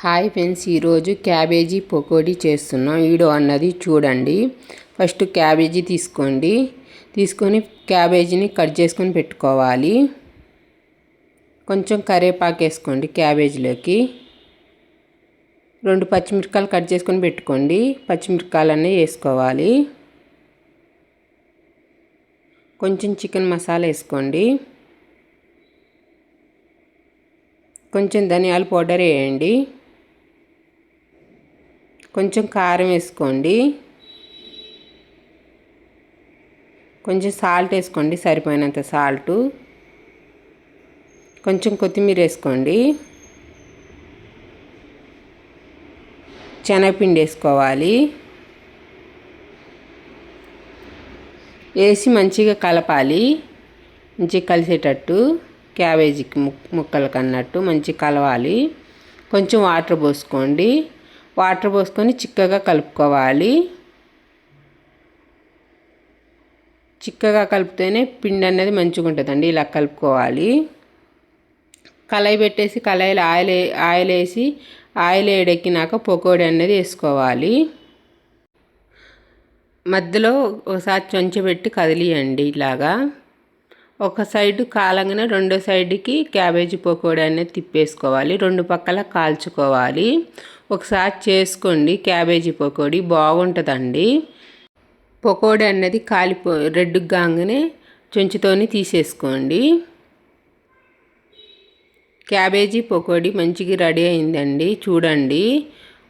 Hi friends, ఈరోజు cabbage pakodi చేస్తున్నాం. Video అన్నది చూడండి. ఫస్ట్ క్యాబేజీ తీసుకొని క్యాబేజీని కట్ చేసుకొని పెట్టుకోవాలి. కొంచెం కరివేపాకు వేసుకోండి. క్యాబేజీలోకి 2 పచ్చిమిరపకాయలు కట్ చేసుకొని పెట్టుకోండి. పచ్చిమిరపకాయలన్నీ వేసుకోవాలి. కొంచెం చికెన్ మసాలా వేసుకోండి. కొంచెం ధనియాల పౌడర్ వేయండి. కొంచెం కారం వేసుకోండి. కొంచెం సాల్ట్ వేసుకోండి, సరిపోయినంత సాల్టు. కొంచెం కొత్తిమీర వేసుకోండి. శనగపిండి వేసుకోవాలి. వేసి మంచిగా కలపాలి. మంచిగా కలిసేటట్టు క్యాబేజీకి ముక్కలకు అన్నట్టు మంచిగా కలవాలి. కొంచెం వాటర్ పోసుకోండి. వాటర్ పోసుకొని చిక్కగా కలుపుకోవాలి. చిక్కగా కలిపితేనే పిండి అనేది మంచిగా ఉంటుందండి. ఇలా కలుపుకోవాలి. కళాయి పెట్టేసి కళాయిలో ఆయిల్ వేసి ఆయిల్ వేడెక్కినాక పకోడీ అనేది వేసుకోవాలి. మధ్యలో ఒకసారి చెంచబెట్టి కదిలియండి. ఇలాగా ఒక సైడు కాలంగానే రెండో సైడ్కి క్యాబేజీ పకోడీ అనేది తిప్పేసుకోవాలి. 2 పక్కల కాల్చుకోవాలి. ఒకసారి చేసుకోండి. క్యాబేజీ పకోడీ బాగుంటుందండి. పకోడీ అనేది రెడ్గా కాగానే చెంచుతోని తీసేసుకోండి. క్యాబేజీ పకోడీ మంచిగా రెడీ అయిందండి. చూడండి,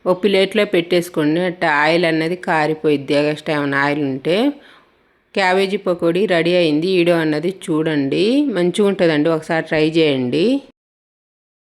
ఒక ప్లేట్లో పెట్టేసుకోండి. అట్లా ఆయిల్ అన్నది కారిపోయిద్ది. ఎక్స్ట్రా ఏమైనా ఆయిల్ ఉంటే. క్యాబేజీ పకోడీ రెడీ అయింది. వీడియో అన్నది చూడండి, మంచిగా ఉంటుందండి. ఒకసారి ట్రై చేయండి.